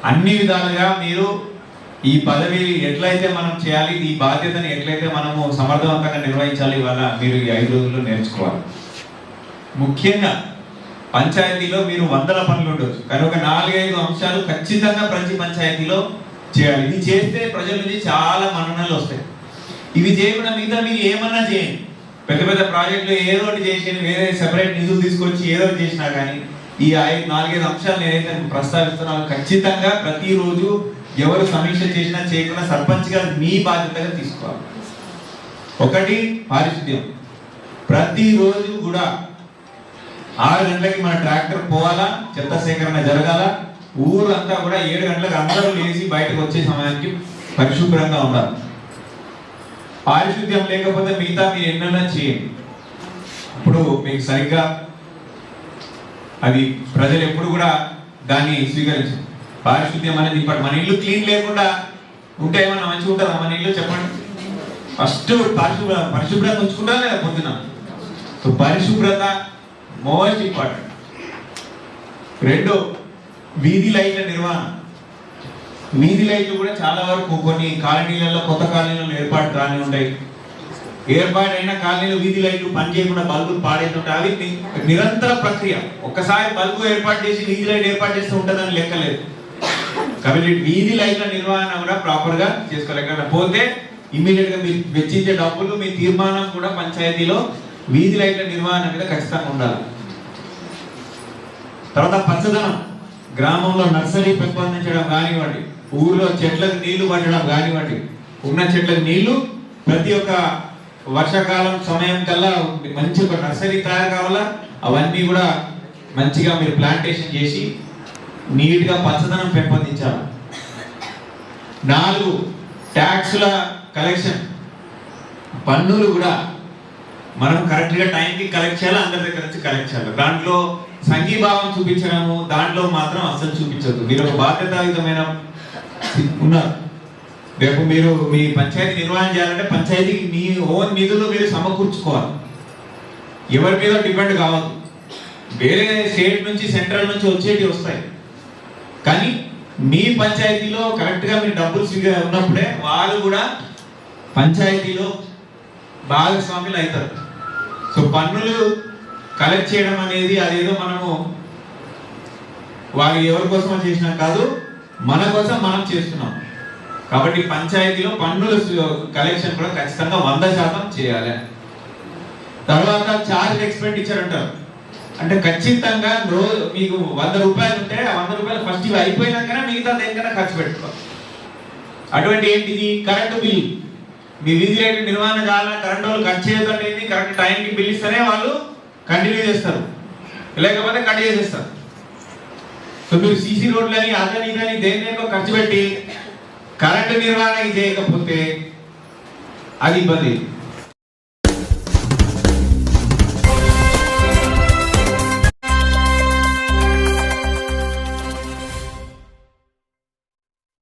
అన్ని విధాలుగా మీరు ఈ పదవి ఎట్లయితే మనం చేయాలి, ఈ బాధ్యతను ఎట్లయితే మనము సమర్థవంతంగా నిర్వహించాలి, ఇవాళ మీరు ఈ 5 రోజుల్లో నేర్చుకోవాలి. ముఖ్యంగా పంచాయతీలో మీరు వందల పనులు ఉండొచ్చు, కానీ ఒక 4-5 అంశాలు ఖచ్చితంగా ప్రతి పంచాయతీలో చేయాలి. ఇది చేస్తే ప్రజల నుంచి చాలా మన్ననలు వస్తాయి. ఇవి చేయకుండా మిగతా మీరు ఏమన్నా చేయండి, పెద్ద పెద్ద ప్రాజెక్టులు ఏదో ఒకటి చేసి వేరే సెపరేట్ నిధులు తీసుకొచ్చి ఏదో ఒకటి చేసినా కానీ ఈ 4-5 అంశాలు నేనైతే ప్రస్తావిస్తున్నాను. ఖచ్చితంగా ప్రతిరోజు ఎవరు సమీక్ష చేసినా చేయకుండా సర్పంచ్గా మీ బాధ్యతగా తీసుకోవాలి. ఒకటి, పారిశుద్ధ్యం. ప్రతిరోజు కూడా 6 గంటలకి మన ట్రాక్టర్ పోవాలా, చెత్త సేకరణ జరగాల. ఊరంతా కూడా 7 గంటలకు అందరూ లేచి బయటకు వచ్చే సమయానికి పరిశుభ్రంగా ఉండాలి. పారిశుద్ధ్యం లేకపోతే మిగతా మీరు ఎన్నైనా చేయండి, ఇప్పుడు మీకు సరిగ్గా అది ప్రజలు ఎప్పుడు కూడా దాన్ని స్వీకరించారు. పారిశుద్ధ్యం అనేది ఇప్పుడు మన ఇల్లు క్లీన్ లేకుండా ఉంటే ఏమన్నా మంచిగా ఉంటుందా? మన ఇల్లు చెప్పండి. ఫస్ట్ పరిశుభ్రత ఉంచుకుంటా లేదా పొద్దున. సో పరిశుభ్రత మోస్ట్ ఇంపార్టెంట్. 2, వీధి లైట్ల నిర్వహణ. వీధి లైట్లు కూడా చాలా వరకు కొన్ని కాలనీలలో, కొత్త కాలనీలలో ఏర్పాటు కాని ఉంటాయి. ఏర్పాటైన కాలనీలో వీధి లైట్లు పని చేయకుండా బల్బులు పాడేస్తుంటాయి. అవి నిరంతర ప్రక్రియ. ఒక్కసారి బల్బు ఏర్పాటు చేసి వీధి లైట్ ఏర్పాటు చేస్తే ఉంటుందని లెక్కలేదు. కాబట్టి వీధి లైట్ల నిర్వహణ కూడా ప్రాపర్ గా చేసుకోలేక పోతే ఇమ్మీడియట్ గా మీరు వెచ్చించే డబ్బులు, మీ తీర్మానం కూడా పంచాయతీలో వీధి లైట్ల నిర్వహణ మీద ఖచ్చితంగా ఉండాలి. తర్వాత పచ్చదనం. గ్రామంలో నర్సరీ పెంపొందించడం కానివ్వండి, ఊర్లో చెట్లకు నీళ్లు పట్టడం కానివ్వండి, ఉన్న చెట్లకు నీళ్లు ప్రతి ఒక్క వర్షాకాలం సమయం కల్లా మంచి ఒక నర్సరీ తయారు కావాలా. అవన్నీ కూడా మంచిగా మీరు ప్లాంటేషన్ చేసి నీట్గా పచ్చదనం పెంపొందించాలి. 4, ట్యాక్సుల కలెక్షన్. పన్నులు కూడా మనం కరెక్ట్గా టైంకి కలెక్ట్ చేయాలి, అందరి దగ్గర నుంచి కలెక్ట్ చేయాలి. దాంట్లో సంఘీభావం చూపించడము దాంట్లో మాత్రం అస్సలు చూపించద్దు. మీరు ఒక బాధ్యతాయుతమైన ఉన్నారు. రేపు మీరు మీ పంచాయతీ నిర్వహణ చేయాలంటే పంచాయతీకి మీ ఓన్ నిధులు మీరు సమకూర్చుకోవాలి. ఎవరి మీద డిపెండ్ కావద్దు. వేరే స్టేట్ నుంచి, సెంట్రల్ నుంచి వచ్చేవి వస్తాయి, కానీ మీ పంచాయతీలో కరెక్ట్గా మీరు డబ్బులు ఉన్నప్పుడే వాళ్ళు కూడా పంచాయతీలో భాగస్వాములు అవుతారు. సో పన్నులు కలెక్ట్ చేయడం అనేది అదేదో మనము వారు ఎవరి కోసం చేసినా కాదు, మన కోసం మనం చేస్తున్నాం. కాబట్టి పంచాయతీలో పన్నుల కలెక్షన్ కూడా ఖచ్చితంగా 100% చేయాలి. తర్వాత చార్జ్ ఎక్స్పెండిచర్ అంటారు. అంటే ఖచ్చితంగా మీకు 100 రూపాయలు ఉంటే ఆ 100 రూపాయలు ఫస్ట్ ఇవి అయిపోయినాకనే మిగతా దేనికైనా ఖర్చు పెట్టుకోవాలి. అటువంటి ఏంటిది? Current bill. మీ వీధి లైట్ నిర్వహణ కావాలా, కరెంటు వాళ్ళు కట్ చేయదంటే ఏంటి, కరెక్ట్ టైంకి బిల్ ఇస్తేనే వాళ్ళు కంటిన్యూ చేస్తారు, లేకపోతే కట్ చేసేస్తారు. సో మీరు సీసీ రోడ్లని అదని ఇదని దేనికో ఖర్చు పెట్టి కరెంటు నిర్వహణ చేయకపోతే అది ఇబ్బంది.